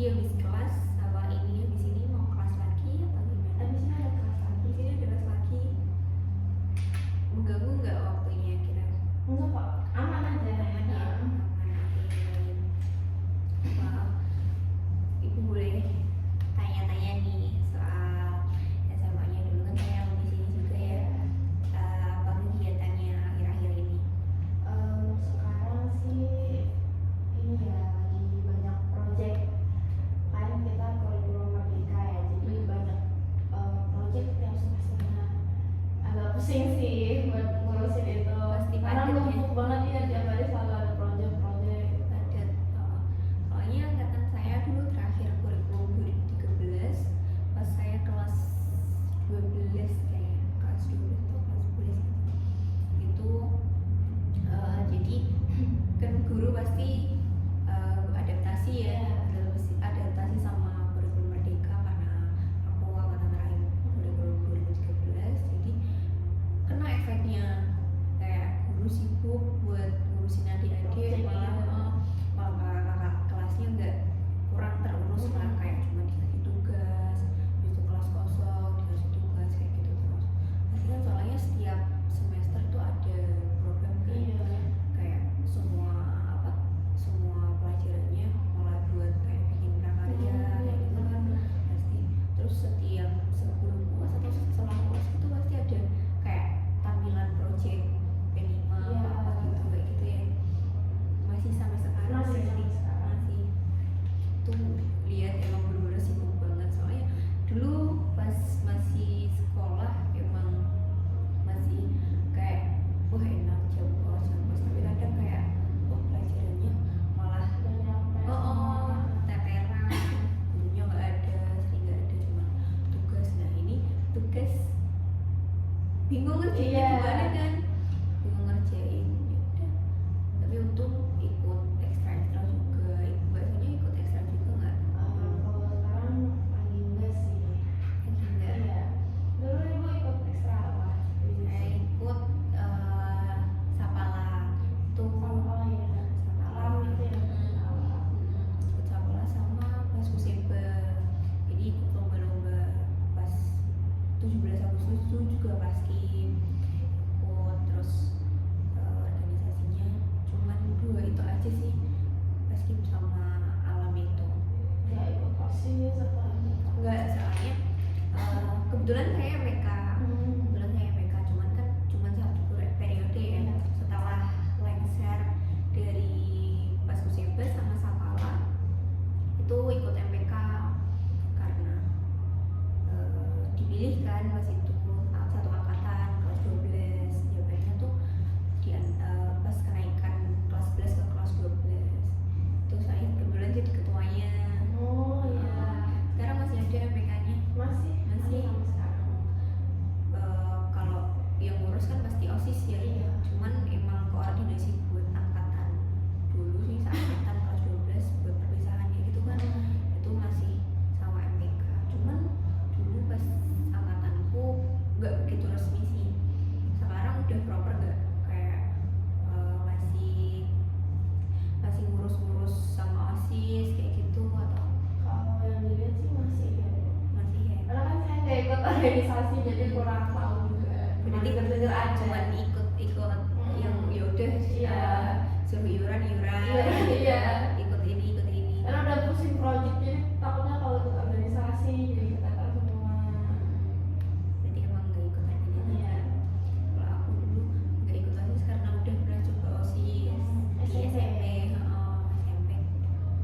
habis kelas sama ini habis ini mau kelas lagi atau gimana? Habis ini ada kelas lagi. Di sini ada kelas lagi. Mengganggu nggak waktunya kira? Enggak kok, aman aja. Aman ya? Aman. Maaf, Ibu boleh tanya-tanya nih soal SMA-nya dulu kan saya di sini juga ya. Apa kegiatannya akhir-akhir ini? Sekarang sih ini ya lagi banyak project, kan kita kurikulum merdeka ya, jadi banyak project tiap semesternya. Agak pusing sih buat ngurusin itu. Pasti Karena padat ya. numpuk banget ya, tiap hari selalu ada project. Padat. Soalnya angkatan saya dulu terakhir kurikulum 2013 pas saya kelas 12 kayak kelas 12 atau kelas 11 gitu. Jadi kan guru pasti adaptasi ya, adaptasi sama kurikulum merdeka karena aku angkatan terakhir kurikulum 2013, jadi kena efeknya kayak guru sibuk buat ngurusin adik-adik, malah kakak kelasnya nggak kurang terurus lah, kayak cuma dikasih tugas, itu kelas kosong dikasih tugas kayak gitu terus. Pasti kan soalnya setiap semester tuh ada program kan, kayak semua pelajarannya malah buat kayak bikin prakarya kayak gitu kan pasti. Terus setiap sebelum UAS atau setelah UAS itu pasti ada kayak tampilan project P5 apa gitu kayak gitu ya. Masih sampai sekarang Masih sih. Masih tuh lihat emang bener-bener sibuk banget, soalnya dulu pas masih sekolah emang masih kayak wah enak jam kos, tapi kadang kayak wah pelajarannya malah teteran, gurunya nggak ada, sering nggak ada, cuma tugas. Nah ini tugas bingung ngerjainnya gimana kan, bingung ngerjain ya udah. Tapi untung ikut ekstra juga. Biasanya ikut ekstra juga nggak? Kalau sekarang lagi enggak sih. Lagi nggak. Iya. Dulu ibu ikut ekstra apa? Saya ikut Sapala itu. Oh iya. Sapala Itu ya. ikut Sapala sama pas Kusemba, jadi ikut lomba-lomba pas 17 Agustus itu juga Paskim ikut. Terus organisasinya cuman 2 itu aja sih, Paskim sama Alam itu. Ya ikut OSIS atau apa? Enggak, soalnya kebetulan saya MPK. Kebetulan saya MPK, cuman kan cuman satu periode ya. Setelah lengser dari pas Kusemba sama Sapala itu ikut MPK karena dipilih kan pas itu satu angkatan kelas 12, jawabannya tuh pas kenaikan kelas 11 ke kelas 12 itu saya kebetulan jadi ketuanya. Oh iya. Sekarang masih ada MPK-nya. Masih Masih. sampai sekarang. Kalau yang ngurus kan pasti OSIS ya. Iya. Cuman emang koordinasi buat angkatan dulu sih, seangkatan kelas 12 buat perpisahan kayak gitu kan, itu masih sama MPK. Cuman dulu pas angkatanku nggak begitu resmi sih. Sekarang udah proper nggak kayak masih ngurus-ngurus sama OSIS kayak gitu atau Kalau yang dilihat sih masih ya. masih ya? Karena kan saya nggak ikut organisasi jadi kurang tahu juga. Berarti denger aja. cuman ikut yang ya udah Iya. suruh iuran Iya. ikut ini. Karena udah pusing projectnya, takutnya kalau ikut organisasi jadi keteter semua. Berarti emang nggak ikut organisasi. Iya. Kalau aku dulu nggak ikut OSIS karena udah pernah coba OSIS di SMP. SMP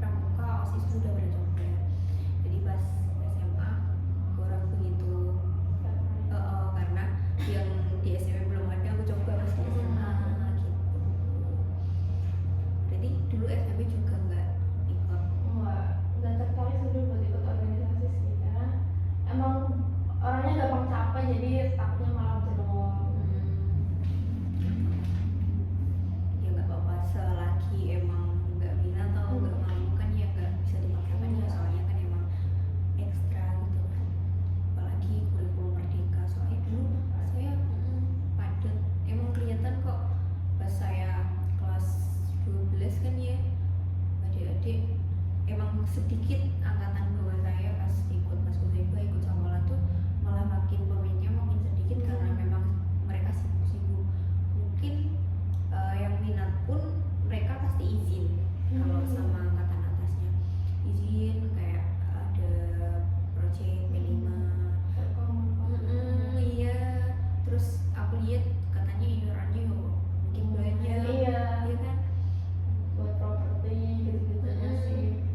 pramuka OSIS itu udah pernah coba. Jadi pas SMA kurang begitu. Karena yang di SMP belum ada, aku coba pas di SMA gitu. Berarti dulu SMP juga nggak ikut. Nggak tertarik sebenarnya buat ikut organisasi sih, karena dikit angkatan bawah saya pas ikut Mas Uzaiba ikut Samola tuh malah makin pemainnya makin sedikit karena memang mereka sibuk-sibuk. Mungkin yang minat pun mereka pasti izin kalau sama angkatan atasnya, izin kayak ada project P5. Iya, terus aku lihat katanya iurannya makin banyak. Iya. Iya kan, Buat properti gitu-gitu sih.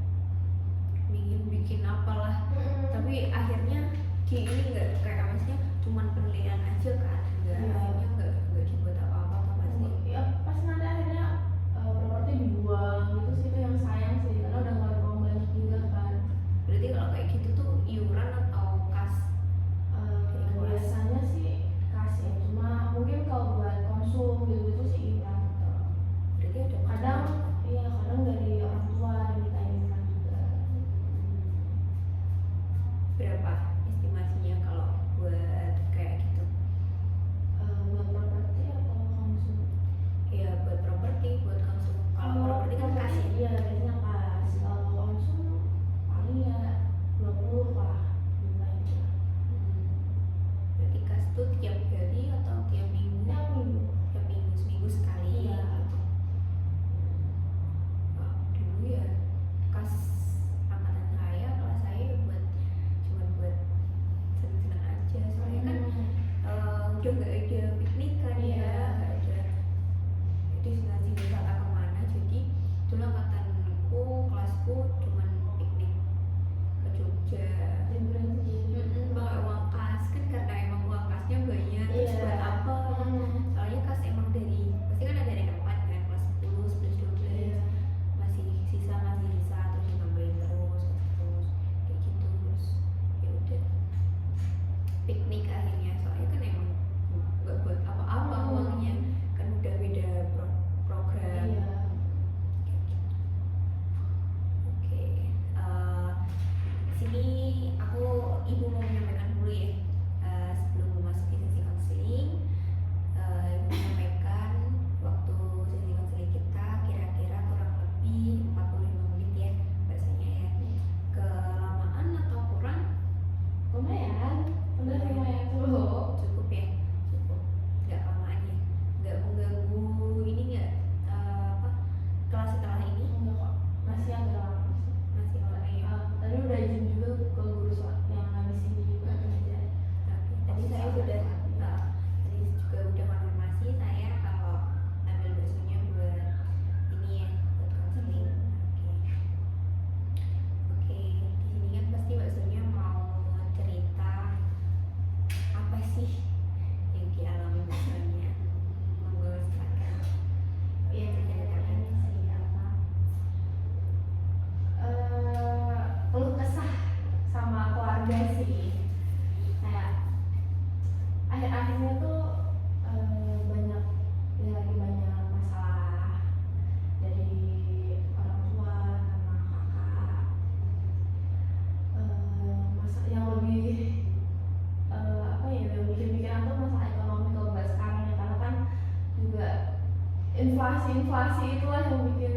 bikin apalah. Tapi akhirnya di ini nggak kayak maksudnya cuman penilaian aja kan, nggak Iya. akhirnya nggak dibuat apa-apa tuh pasti. Ya pas nanti akhirnya properti dibuang gitu sih, itu yang sayang sih karena udah ngeluarin uang banyak juga kan. Berarti kalau kayak gitu tuh iuran atau kas? Biasanya sih kasih, cuma mungkin kalau buat konsum gitu sih iuran. Berarti ada Kadang iya, kadang dari orang tua diminta iuran juga. berapa estimasinya kalau buat kayak gitu? Buat properti atau konsum? Ya buat properti, buat konsum. Kalau properti kan kas ya. Iya, biasanya kas. Kalau konsum paling ya 20 lah jumlahnya. Berarti kas tuh tiap hari atau tiap minggu? Tiap minggu. Tiap minggu, seminggu sekali. Iya. Gitu. Dulu ya kas angkatan saya, kelas saya cuma buat seneng-seneng aja. Soalnya kan udah nggak ada piknik kan ya, Iya. nggak ada destinasi wisata kemana. Jadi dulu angkatanku, kelasku cuman piknik ke Jogja. Liburan sendiri. Pakai uang kas kan karena emang uang kasnya banyak. Terus Iya. buat apa? Soalnya kas emang dari pasti kan ada rekapan kan, kelas 10, 11, 12 Iya. masih sisa terus ditambahin terus kayak gitu. Terus ya udah piknik akhirnya, soalnya kan emang nggak buat apa-apa uangnya kan udah beda program. Iya. Oke, sini aku ibu mau menyampaikan dulu ya, sebelum memasuki sesi konseling. Ibu menyampaikan waktu sesi konseling kita kira-kira kurang lebih 45 menit ya bahasanya ya. Kelamaan atau kurang? Lumayan, udah lumayan tuh. Cukup ya, cukup, nggak kelamaan ya, nggak mengganggu ini nggak apa kelas setelah ini? Enggak kok, masih agak lama sih. Masih lama ya. Tadi udah izin juga ke guru yang habis ini juga ngajar. Tadi saya sudah tadi juga udah konfirmasi saya kalau ambil baksonya buat ini ya, buat konseling. Oke, di sini kan pasti baksonya mau cerita apa sih yang dialami baksonya. Monggo silakan. Iya, ini sih apa? Keluh kesah sama keluarga sih. Kayak akhir-akhirnya tuh banyak ya, lagi banyak masalah dari orang tua sama kakak. Masa yang lebih apa ya, yang bikin pikiran tuh masalah ekonomi kalau nggak sekarang ya, karena kan juga inflasi itulah yang bikin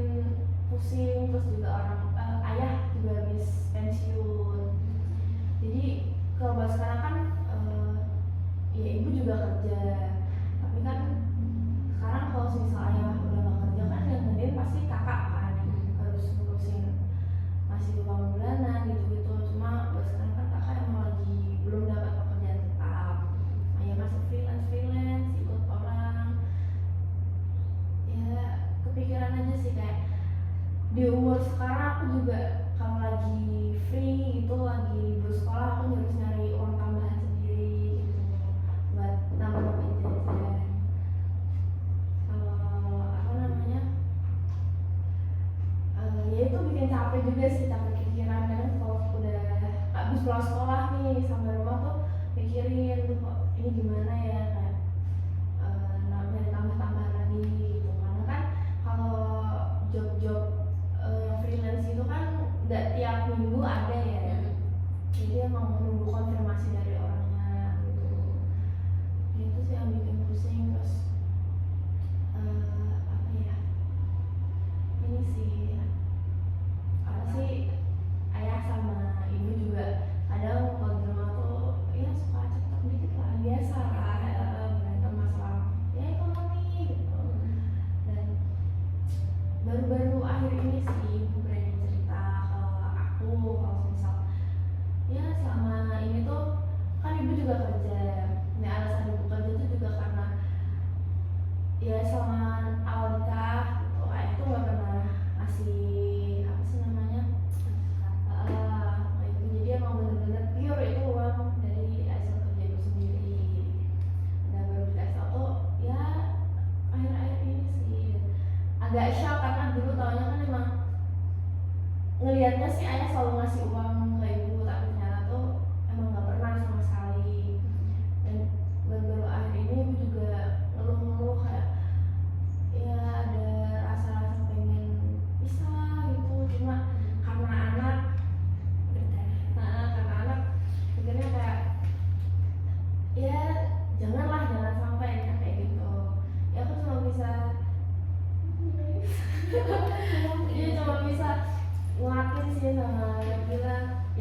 pusing. Terus juga orang ayah juga habis pensiun, jadi kalau bahas sekarang kan ya ibu juga kerja, tapi kan sekarang kalau misal ayah udah nggak kerja kan yang ngedein pasti kakak kan yang harus ngurusin masih uang bulanan gitu-gitu. Cuma bahas sekarang kan kakak emang lagi belum dapat pekerjaan tetap, ayah masih freelance ikut orang. Ya kepikiran aja sih, kayak di umur sekarang aku juga kalau lagi free gitu, lagi libur sekolah, aku harus nyari uang tambahan sendiri gitu buat nambah-nambahin jajan. Kalau apa namanya, ya itu bikin capek juga sih, capek pikiran. Kadang kalau udah habis pulang sekolah nih sampai rumah tuh mikirin tuh kok ini gimana ya, kayak nyari tambah-tambahan lagi gitu. Karena kan kalau job-job yang freelance itu kan nggak tiap minggu ada ya, jadi emang menunggu konfirmasi dari orangnya gitu. Itu sih yang bikin pusing. Terus apa ya, ini sih apa sih,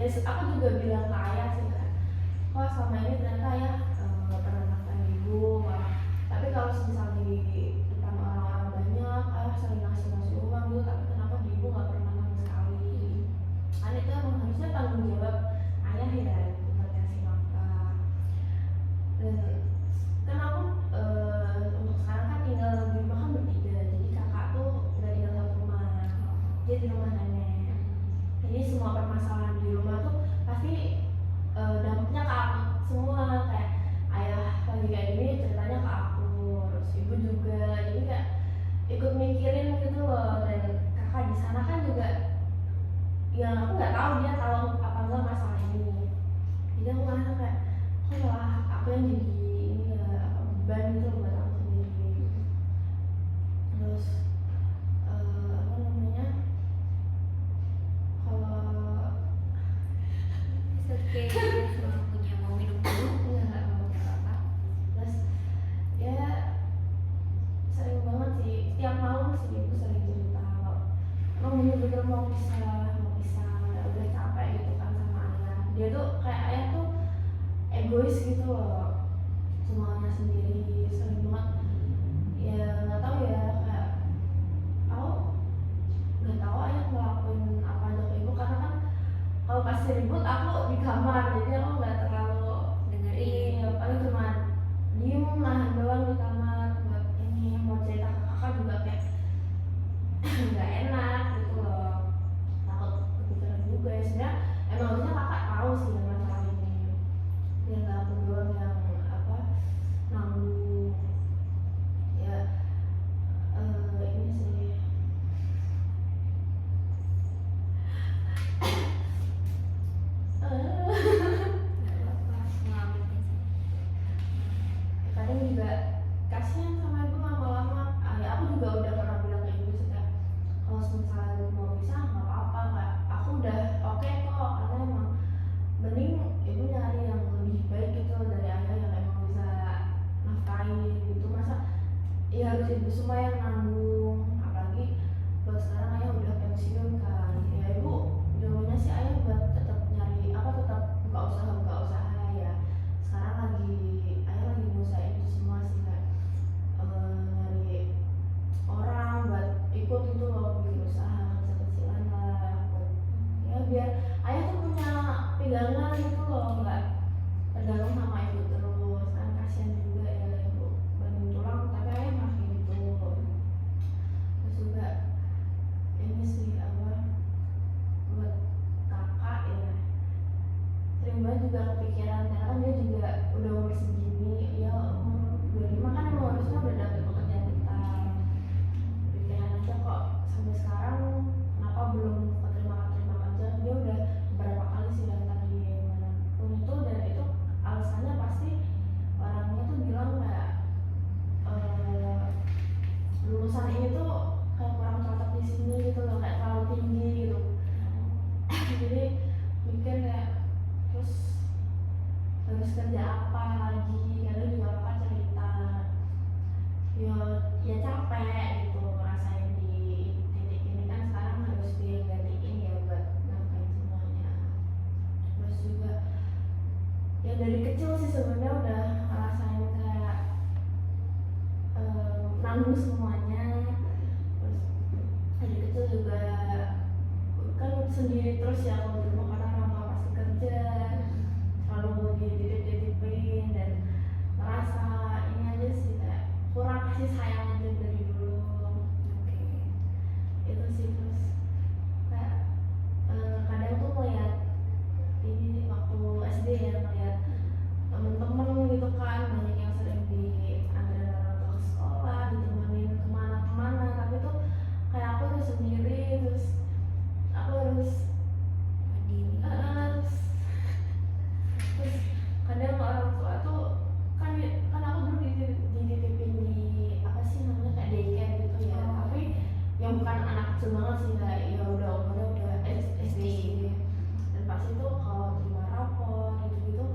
ya aku juga bilang ke ayah sih kan, kok selama ini ternyata ayah nggak pernah nafkahin ibu, tapi kalau misalnya di depan orang-orang banyak ayah sering ngasih uang gitu, tapi kenapa di ibu nggak pernah sama sekali. Kan itu emang harusnya tanggung jawab ayah ya buat ngasih nafkah. Dan kan aku untuk sekarang kan tinggal di rumah kan bertiga, jadi kakak tuh nggak tinggal satu rumah, dia di rumah nenek. Jadi semua permasalahan di rumah tuh pasti dampaknya ke aku semua, kayak ayah lagi kayak gini ceritanya ke aku, terus ibu juga, jadi kayak ikut mikirin gitu loh. Dan kakak di sana kan juga yang aku nggak tahu dia tahu apa enggak masalah ini, jadi aku ngerasa kayak kok malah aku yang jadi ini ya beban gitu buat aku sendiri. Terus apa namanya, kalau Oke, cuma punya mau minum dulu. nggak apa-apa. Terus ya sering banget sih, setiap malam sih ibu sering cerita kalau emang bener-bener mau pisah, udah capek gitu kan sama ayah. Dia tuh kayak ayah tuh egois gitu loh, semuanya sendiri, sering banget. Ya nggak tahu ya, kayak aku nggak tahu ayah ngelakuin apa aja ke ibu, karena kan kalau pas ribut aku di kamar, jadi aku nggak terlalu Dengerin. ini, paling cuma diem nahan doang di kamar. Buat ini mau cerita ke kakak juga kayak nggak enak gitu loh, takut kepikiran juga ya. Sebenarnya emang harusnya kakak tahu sih yang masalah ini, ya nggak aku doang yang apa nanggung ya. Ini sih Nggak apa-apa, ngalamin aja. kadang juga kasihan sama ibu lama-lama. Ya aku juga udah pernah bilang ke ibu sih kayak kalau misalnya ibu mau bisa nggak apa-apa, kayak aku udah oke kok, karena emang mending ibu nyari yang lebih baik gitu dari ayah yang emang bisa nafkahin gitu. Masa ya harus ibu semua yang nanggung, apalagi buat sekarang ayah udah pensiun kan. Ya ibu jawabannya sih ayah buat tetap nyari apa, tetap buka usaha ya. Sekarang ayah lagi ngusahain itu semua sih, kayak nyari orang buat ikut itu loh, bikin usaha kecil-kecilan lah buat ya biar ayah tuh punya pegangan gitu loh, nggak tergantung sama ibu terus. Kan kasihan juga ya ibu banting tulang tapi ayah malah kayak gitu. Terus juga ini sih apa, buat kakak ya sering banget juga kepikiran, karena kan dia juga udah umur segini, ya umur 25 kan emang harusnya udah dapet pekerjaan tetap. Pikiran aja kok sampai sekarang kenapa belum keterima kerja. Dia udah beberapa kali sih daftar di manapun itu, dan itu alasannya pasti orangnya tuh bilang kayak lulusan ini tuh kayak kurang cocok di sini gitu loh, kayak terlalu tinggi gitu. Jadi mikir kayak terus harus kerja apa lagi, kadang juga kakak cerita ya capek gitu ngerasain di titik ini kan. Sekarang harus dia gantiin ya buat nafkahin semuanya. Terus juga ya dari kecil sih sebenarnya udah ngerasain kayak nanggung semuanya. Terus dari kecil juga kan sendiri terus ya kalau di rumah, karena orang tua pasti kerja, selalu dititip-titipin, dan ngerasa ini aja sih kayak kurang kasih sayang aja dari dulu. Oke. Itu sih. Terus kayak kadang tuh ngeliat ini waktu SD ya, ngeliat temen-temen gitu kan banyak yang sering diantarin orang tua ke sekolah, ditemenin kemana-kemana, tapi tuh kayak aku harus sendiri, terus aku harus Mandiri. terus kadang orang tua tuh kan aku dulu dititipin di apa sih namanya kayak daycare gitu ya, tapi yang bukan anak kecil banget sih, kayak ya udah umurnya udah SD. Dan pas itu kalau terima rapor gitu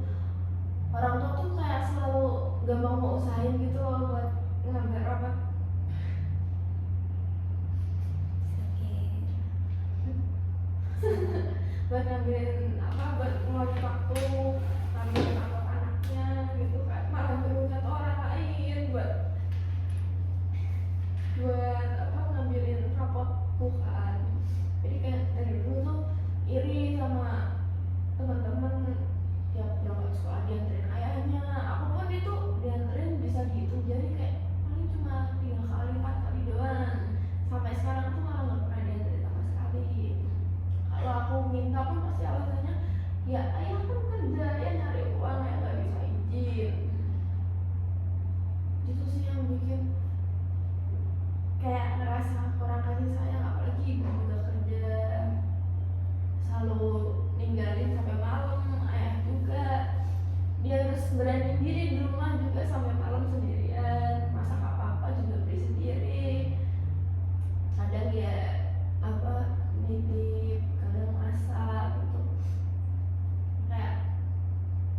apa buat ngeluarin waktu ngambilin rapot anaknya gitu kan, malah berhujat orang lain buat apa ngambilin rapotku kan. Jadi kayak dari dulu tuh iri sama teman-teman tiap berangkat sekolah dianterin ayahnya, aku pun itu dianterin bisa gitu, jadi kayak paling cuma 3 kali 4 kali doang. Sampai sekarang tuh malah nggak pernah dianterin sama sekali. Kalau aku minta pun pasti alasannya ya ayah kan kerja ya nyari uang ya nggak bisa izin. Itu sih yang bikin kayak ngerasa kurang kasih sayang, apalagi ibu juga kerja selalu ninggalin sampai malam, ayah juga dia harus berani diri di rumah juga sampai malam sendirian, masak apa-apa juga beli sendiri, kadang ya apa nitip, kadang masak gitu. Kayak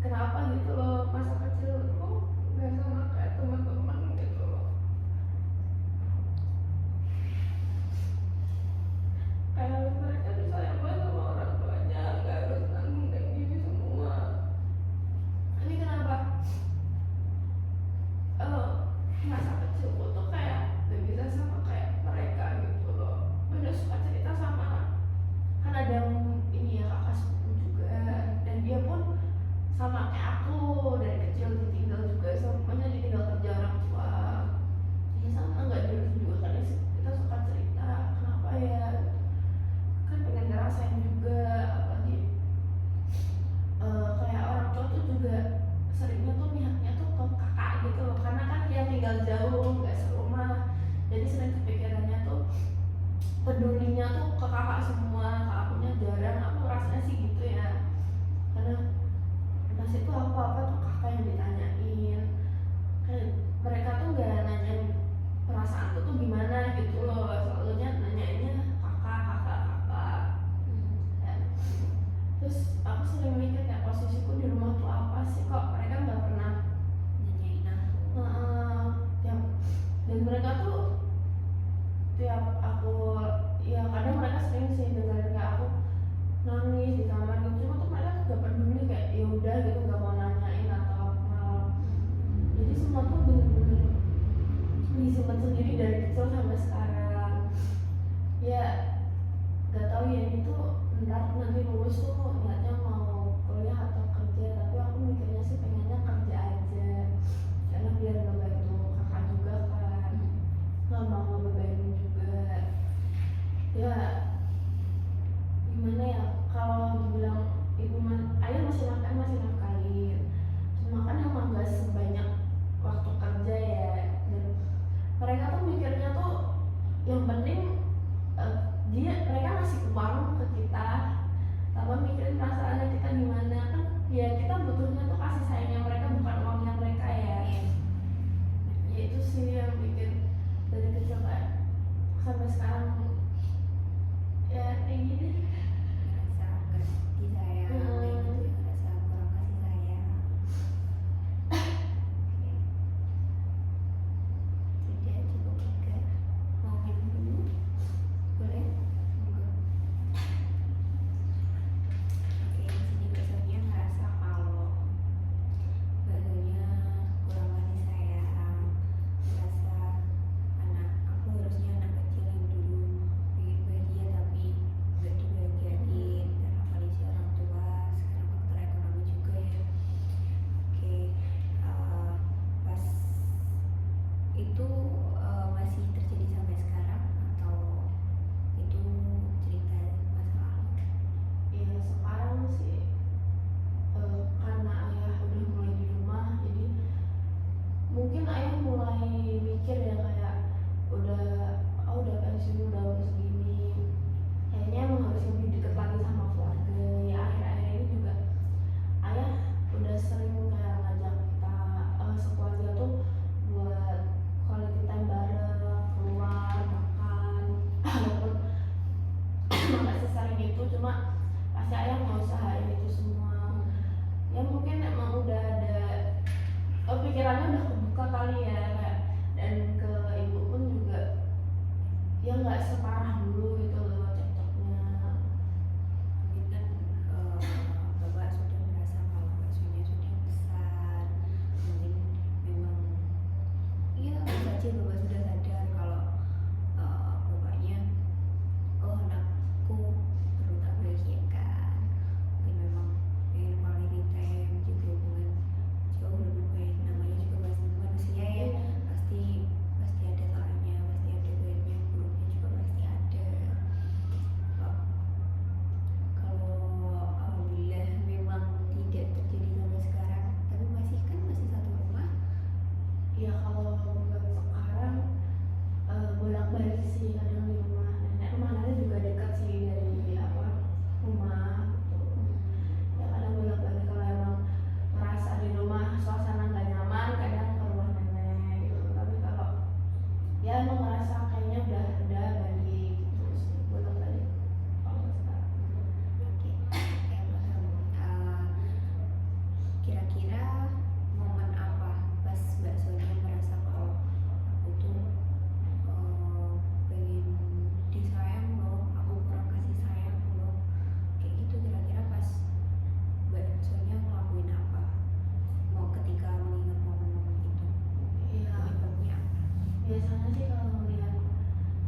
kenapa gitu loh masa kecil kok nggak sama kayak teman-teman gitu loh. Kayak mereka tuh sayang banget sama orang tuanya, nggak harus nanggung kayak gini semua. Ini kenapa masa kecilku tuh kayak gak bisa sama kayak mereka gitu loh. Udah suka cerita sama, kan ada yang ini ya kakak sepupu juga, dan dia pun sama kayak aku dari kecil ditinggal juga, semuanya ditinggal kerja orang tua. Ini sama nggak dulu juga kan kita suka cerita kenapa ya, kan pengen ngerasain juga, apalagi kayak orang tua tuh juga seringnya tuh pihaknya tuh ke kakak gitu loh, karena kan dia tinggal jauh nggak serumah, jadi sering kepikirannya tuh pedulinya tuh ke kakak semua, ke akunya jarang. Aku rasanya sih gitu ya, karena pas itu aku apa tuh kakak yang ditanyain, kayak mereka tuh nggak nanyain perasaanku tuh gimana gitu loh, selalunya nanyainnya kakak. Dan terus aku sering mikir kayak posisiku di rumah tuh apa sih, kok mereka nggak pernah nanyain aku. tiap, dan mereka tuh tiap aku ya kadang mereka sering sih dengerin kayak aku nangis di kamar gitu, cuma tuh mereka nggak peduli, kayak ya udah gitu nggak mau nanyain atau apa. Jadi semua tuh bener-bener disimpan sendiri dari kecil sampai sekarang. Ya gak tahu ya, ini tuh ntar nanti lulus tuh niatnya mau kuliah atau kerja, tapi aku mikirnya sih pengennya kerja aja, karena biar ngebantu kakak juga kan, nggak mau ngebebanin juga. Ya gimana ya, kalau dibilang ibu gimana sih kalau melihat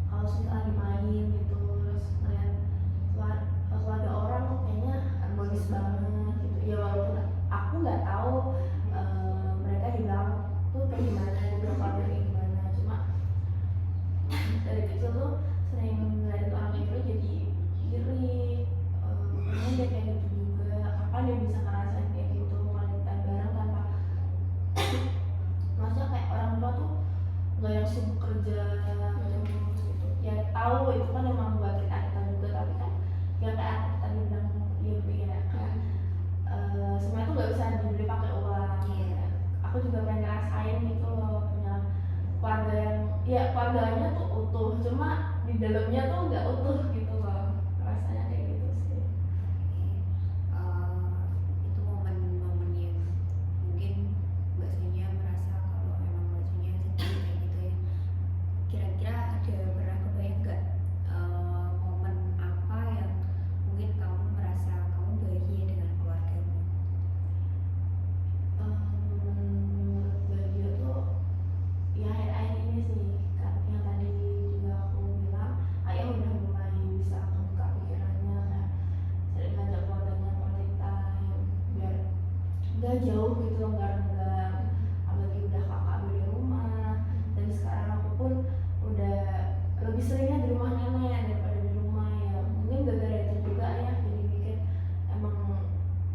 kalau sudah lagi main gitu terus melihat keluarga orang kok kayaknya harmonis banget gitu ya, walaupun aku nggak tahu mereka di belakang tuh kayak gimana gitu, keluarga kayak gimana, cuma dari kecil tuh sering ngeliatin orang itu jadi iri, pengen dia kayak gitu juga, kapan dia bisa ngerasain kayak gitu quality bareng tanpa maksudnya kayak orang tua tuh nggak yang sibuk kerja terus gitu ya, tahu itu kan emang buat kita juga, tapi kan ya kayak aku tadi bilang ya kayak semua itu nggak bisa dibeli pakai uang. Aku juga pengen ngerasain gitu loh, punya keluarga yang ya keluarganya tuh utuh, cuma di dalamnya tuh nggak utuh gitu loh, rasanya kayak gitu sih. Itu momen-momen yang mungkin Mbak Sonia merasa kalau emang Mbak Sonia sedih kayak gitu ya. Kira-kira ada pernah kebayang nggak momen apa yang mungkin kamu merasa kamu bahagia dengan keluargamu? Menurut bahagia tuh ya akhir-akhir ini sih, yang tadi juga aku bilang ayah udah mulai bisa membuka pikirannya, kayak sering ngajak keluarganya quality time biar nggak jauh gitu, nggak renggang, apalagi udah kakak beli rumah, dan sekarang aku pun udah lebih seringnya di rumah nenek daripada di rumah ya, mungkin gara-gara itu juga ya, jadi mikir emang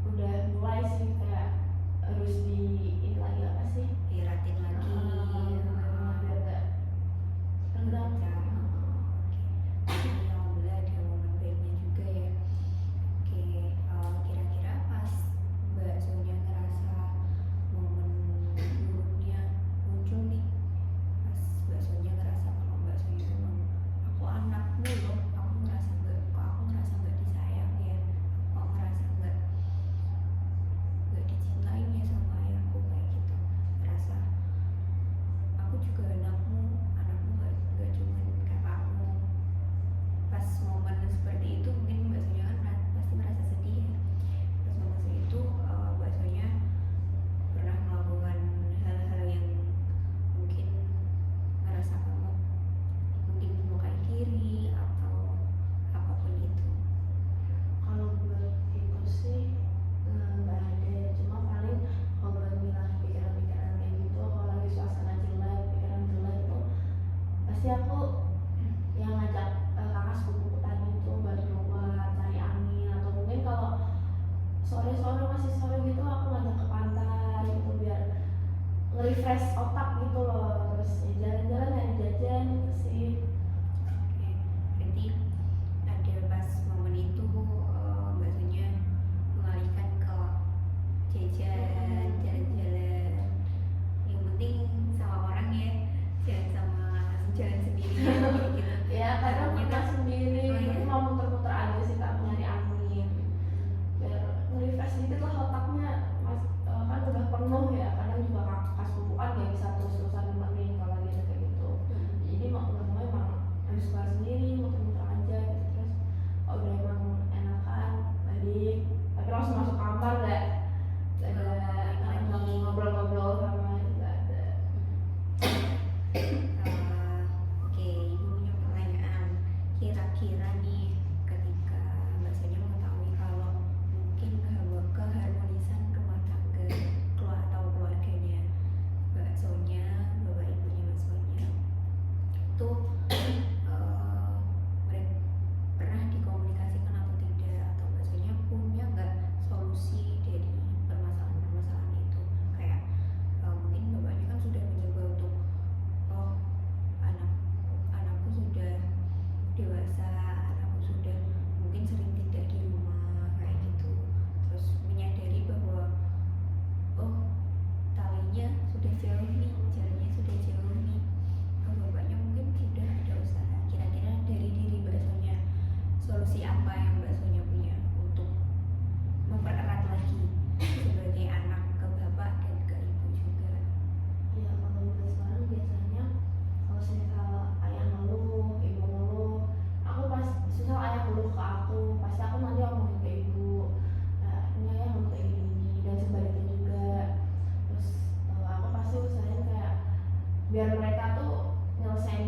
udah mulai sih kayak harus di ini lagi apa sih, Diratin lagi biar gak renggang. Jadi alhamdulillah ada momen baiknya juga ya. Oke, kira-kira pas Mbak Sonia ngerasa momen buruknya muncul nih, pas Mbak Sonia ngerasa kalau Mbak Sonia emang aku anakmu loh, aku ngerasa nggak disayang ya, aku ngerasa nggak dicintain ya sama ayahku kayak gitu, ngerasa aku juga anakmu nggak cuma kakakmu. Pas momen seperti itu mungkin Mbak Sonia kan pasti merasa sedih ya. Pas momen itu Mbak Sonia pernah melakukan hal-hal yang mungkin merasa kamu mungkin melukai diri atau apapun itu. Kalau buat itu sih nggak ada, cuma paling kalau buat ngilangin pikiran-pikiran kayak gitu, kalau lagi suasana jelek, pikiran jelek itu pasti aku yang ngajak kakak sepupuku tadi itu buat keluar cari angin, atau mungkin kalau sore-sore masih sore gitu aku ngajak ke pantai itu biar nge-refresh otak gitu loh, terus ya jalan-jalan nyari jajan itu sih. Oke, berarti ada pas momen itu Mbak Sonia mengalihkan ke jajan, jalan-jalan, yang penting sama orang ya, jangan sendirian kayak gitu. Ya kadang Kita kita sendiri, Oh, iya. mau muter-muter aja sih tak nyari angin biar nge-refresh dikit lah otaknya, kan udah penuh ya, kadang juga kakak sepupu kan gak bisa terus-terusan nemenin kalau lagi ada kayak gitu, jadi mau nggak mau emang harus keluar sendiri, muter-muter aja gitu, terus kalau udah emang enakan balik, tapi langsung masuk kamar gak ada ngobrol-ngobrol sama, nggak ada. Oke, Ibu punya pertanyaan. Kira-kira nih ketika Mbak Sonia mengetahui kalau mungkin keharmonisan rumah tangga atau keluarganya Mbak Sonia, bapak ibunya Mbak Sonia itu pernah dikomunikasikan atau tidak, atau Mbak Sonia punya nggak solusi dari permasalahan-permasalahan itu, kayak mungkin bapaknya kan sudah mencoba untuk anakku sudah dewasa, anakku sudah mungkin sering tidak di rumah kayak gitu, terus menyadari bahwa talinya sudah jauh nih, jalannya sudah jauh nih, bapaknya mungkin sudah ada usaha. Kira-kira dari diri Mbak Sonia, solusi apa yang Mbak Sonia punya untuk mempererat lagi sebagai anak ke bapak dan ke ibu juga? Ya kalau buat sekarang biasanya kalau misal ayah ngeluh, ibu ngeluh, aku pas misal ayah ngeluh ke aku, pasti aku nanti ngomongin ke ibu, nah ini ayah ngeluh kayak gini, dan sebaliknya juga. Terus aku pasti usahain kayak biar mereka tuh nyelesain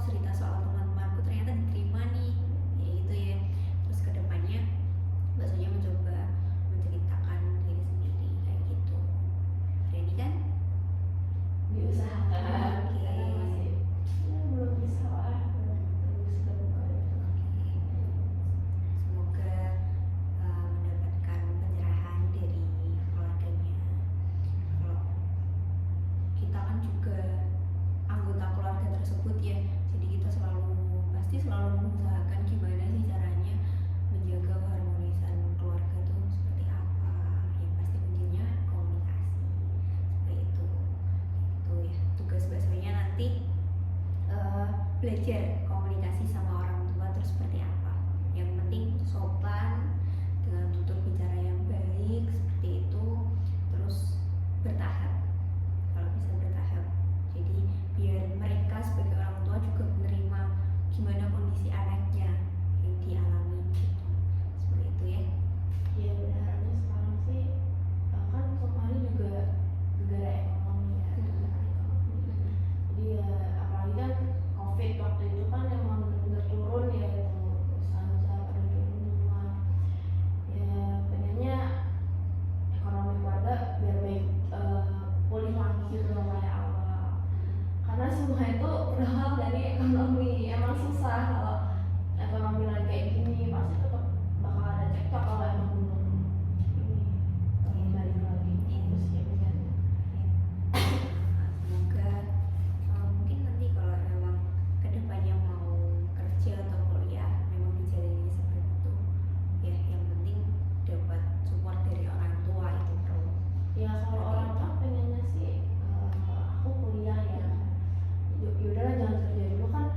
cerita soal teman-temanku ternyata diterima nih, ya gitu ya. Terus kedepannya baksonya mencoba menceritakan diri sendiri kayak gitu. Jadi kan diusahakan. Oke. Karena masih ya, belum bisa lah, belum terus terbuka gitu. semoga mendapatkan pencerahan dari keluarganya. Kalau kita kan juga anggota keluarga tersebut ya, jadi kita pasti selalu mengusahakan gimana sih caranya menjaga keharmonisan keluarga tuh seperti apa. Yang pasti kuncinya komunikasi seperti itu. Itu ya tugas baksonya nanti, belajar komunikasi sama orang tua terus seperti apa. Yang penting sopan dengan tutur bicara yang baik seperti itu, terus bertahap, kalau bisa bertahap. Jadi biar mereka sebagai orang tua juga menerima gimana kondisi anaknya yang dialami gitu. Seperti itu ya. Ya berharapnya sekarang sih kan kemarin juga negara ekonomi ya, negara ekonomi. Jadi ya apalagi kan COVID waktu itu kan emang bener-bener turun ya, itu usaha-usaha pada turun semua. Ya pengennya ekonomi keluarga biar baik, pulih lagi gitu loh kayak awal. Karena semua itu berawal dari ekonomi. Emang susah kalau ekonomi lagi kayak gini, pasti tetap bakal ada cekcok kalau emang belum ini balik lagi. Terus ya pengennya. Semoga mungkin nanti kalau memang kedepannya mau kerja atau kuliah memang dijalani seperti itu ya. Yang penting dapat support dari orang tua itu bro. Ya kalau orang tua pengennya sih aku kuliah ya. Yaudahlah jangan kerja dulu kan,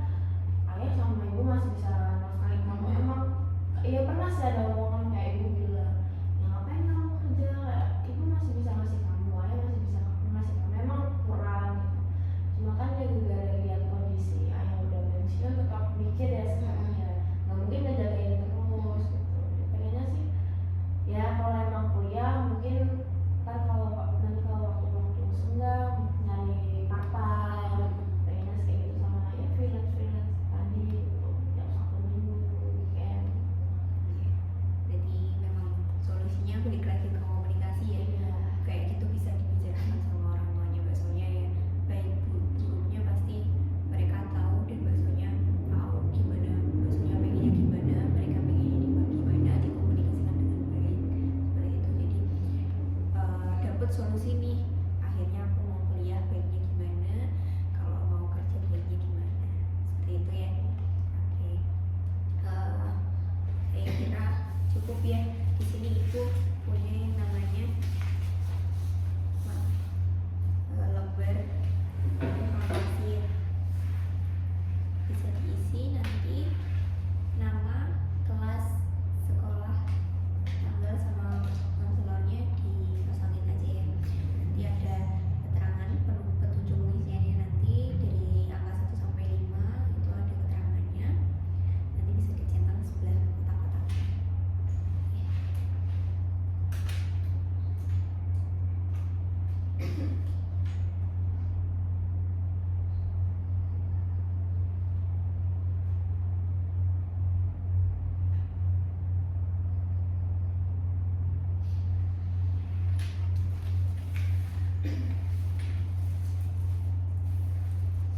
ayah sama ibu masih bisa nafkahin kamu. Emang ya pernah sih ada omongan kayak ibu bilang, ya ngapain kamu kerja, ibu masih bisa ngasih kamu, ayah masih bisa ngasih kamu. Memang kurang gitu. Cuma kan ya juga lihat kondisi ayah udah pensiun, tetap mikir ya sekarang ya nggak mungkin ngejagain terus gitu. Ya, pengennya sih ya kalau emang kuliah mungkin ntar kalau nanti kalau waktu-waktu senggang nyari part-time, pengennya sih kayak gitu, sama ya freelance tadi gitu tiap Sabtu Minggu weekend. Jadi memang solusinya balik lagi ke komunikasi ya. Iya. Kayak gitu bisa dibicarakan sama orang tuanya baksonya ya. Baik buruknya pasti mereka tahu dan baksonya tahu gimana baksonya pengennya gimana, mereka pengennya gimana, dikomunikasikan dengan baik seperti itu. Jadi dapat solusi nih, akhirnya aku mau kuliah baiknya gimana, kalau mau kerja baiknya gimana, seperti itu ya. Oke. Saya kira cukup ya. Di sini ibu punya yang namanya lembar informasi ya. Bisa diisi nanti nama, kelas, sekolah, tanggal sama konselornya dipasangin aja ya. Nanti ada keterangan petunjuk pengisiannya nanti dari angka 1 sampai 5 itu ada keterangannya. Nanti bisa dicentang sebelah kotak-kotaknya. Ya.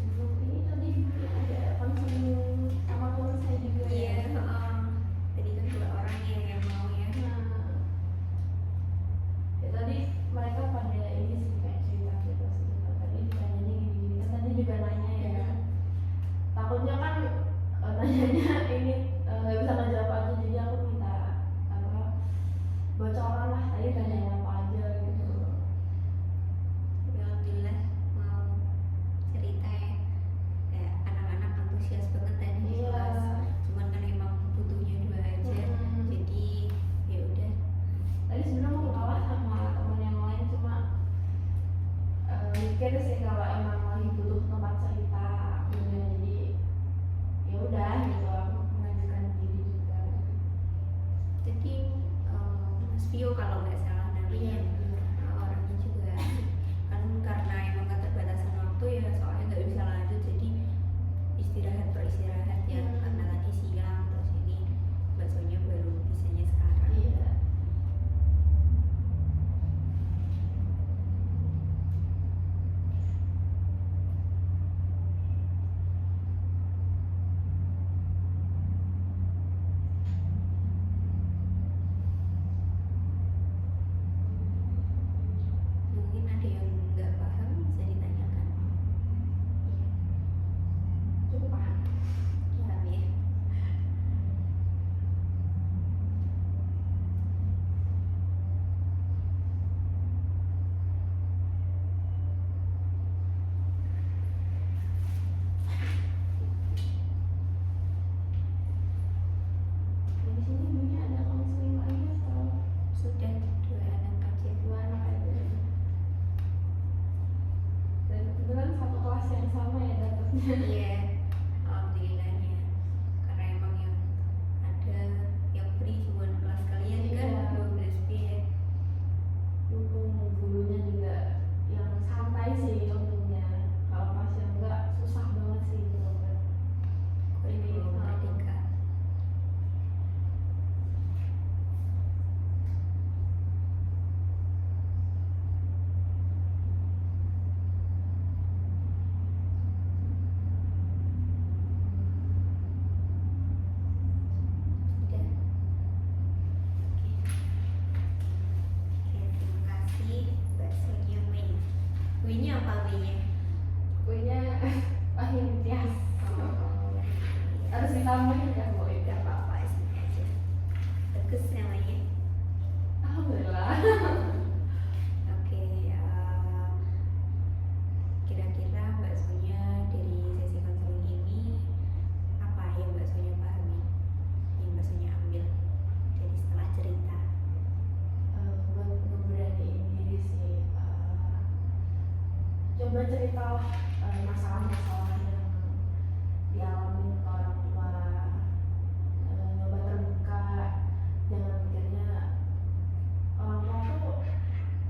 Sebelum ini tadi ada konseling sama teman saya juga Iya, ya. tadi kan 2 orang ya yang mau ya. Nah, ya tadi mereka pada ini sih kayak cerita tadi ditanyanya gini-gini kan, tadi juga nanya ya. Takutnya kan nanyanya ini nggak bisa ngejawab aja, jadi aku minta apa bocoran lah, tadi tanyain apa aja gitu. Tapi alhamdulillah mau cerita ya, kayak anak-anak antusias banget tadi di Iya. kelas. Cuman kan emang butuhnya 2 aja. Jadi ya udah. Tadi sebenarnya mau kalah sama teman yang lain, cuma mikir sih kalau emang lagi butuh tempat cerita gitu. Jadi ya udah gitu, aku mengajukan diri juga. Jadi Mas Vio kalau nggak salah namanya. Orangnya juga kan karena emang keterbatasan waktu ya, soalnya nggak bisa lanjut, jadi istirahat Iya, alhamdulillahnya. Karena emang yang ada yang free cuma kelas kalian kan Iya. 12 B ya. Dukung gurunya juga yang santai sih untungnya. Kalau pas yang enggak susah banget sih bener-bener. Kurikulum Merdeka. Udah. Oke, terima kasih Mbak Sonia Mei. W-nya apa W-nya? Kuenya akhir imtiaz. Oh, Harus ditambahin kan Bu? gak apa-apa sini aja. Bagus namanya. Alhamdulillah. Oke, kira-kira Mbak Sonia dari sesi konseling ini apa yang Mbak Sonia pahami, yang Mbak Sonia ambil dari setelah cerita? Buat ngeberaniin diri sih, coba ceritalah masalah-masalah yang dialami ke orang tua, coba terbuka, jangan mikirnya orang tua tuh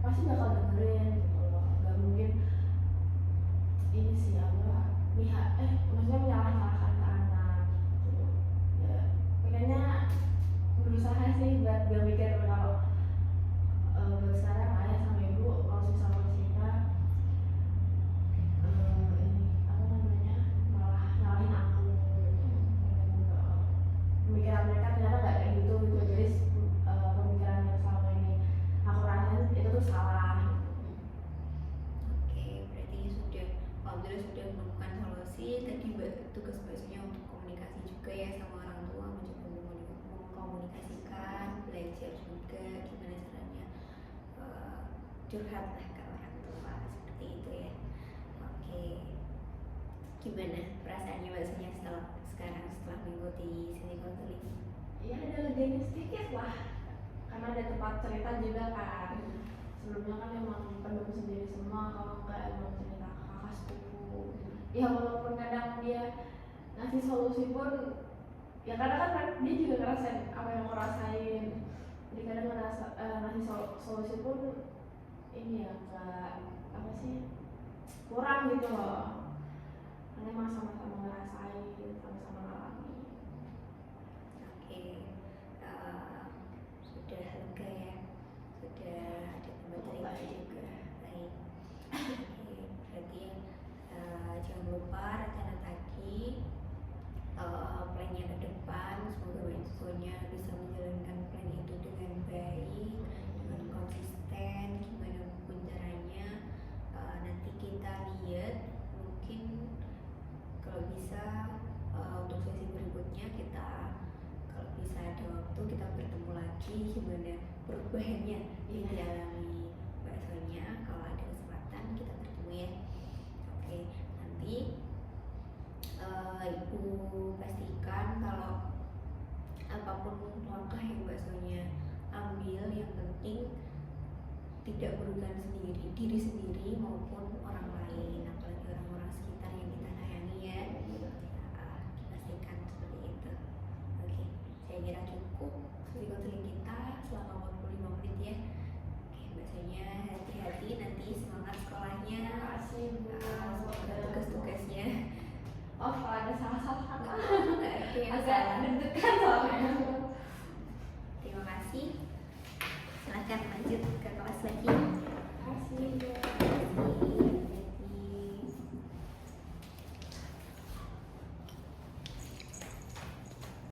pasti bakal dengerin gitu loh, gak mungkin ini sih apa maksudnya menyalah-nyalahkan ke anak gitu ya. Pengennya berusaha sih buat gak mikir kalau buat sekarang ayah sama ibu kalau susah cerita ini apa namanya malah nyalahin aku gitu. Pemikiran mereka ternyata gak kayak gitu gitu, jadi pemikiran yang selama ini aku rasain itu tuh salah gitu. Oke, berarti sudah alhamdulillah sudah menemukan solusi. Tadi tugas Mbak Sonia untuk komunikasi juga ya sama orang tua, mencoba mengkomunikasikan, belajar juga gimana caranya curhat lah ke orang tua seperti itu ya. Oke, gimana perasaannya Mbak Sonia sekarang setelah mengikuti sesi konseling? Ya ada leganya sedikit lah karena ada tempat cerita juga kan. Sebelumnya kan emang pendem sendiri semua, kalau enggak emang cerita ke kakak sepupu. Ya walaupun kadang dia ngasih solusi pun ya kadang kan dia juga ngerasain apa yang aku rasain, jadi kadang ngasih solusi pun ini ya enggak apa sih kurang gitu loh, karena emang sama-sama ngerasain, sama-sama ngalami. Oke, sudah lega ya, sudah ada tempat cerita juga. Baik. Oke, berarti jangan lupa rencana tadi, plannya ke depan. Semoga Mbak Sonia bisa menjalankan plan itu dengan baik, dengan konsisten, gimana pun caranya. Nanti kita lihat, mungkin kalau bisa untuk sesi berikutnya kita kalau bisa ada waktu kita bertemu lagi, gimana perubahannya yang dialami Mbak Sonia. Kalau ada kesempatan kita bertemu ya. Oke, nanti Ibu pastikan kalau apapun langkah yang Mbak Sonia ambil, yang penting tidak merugikan diri sendiri maupun orang lain, apalagi orang-orang sekitar yang kita sayangi ya. Dipastikan seperti itu. Oke, saya kira cukup sesi konseling kita selama 45 menit ya. Oke, Mbak Sonia hati-hati nanti, semangat sekolahnya. Terima kasih Bu. Semoga tugas-tugasnya Oh, kalau ada salah-salah kata nggak ada yang agak salah. deg-degan soalnya.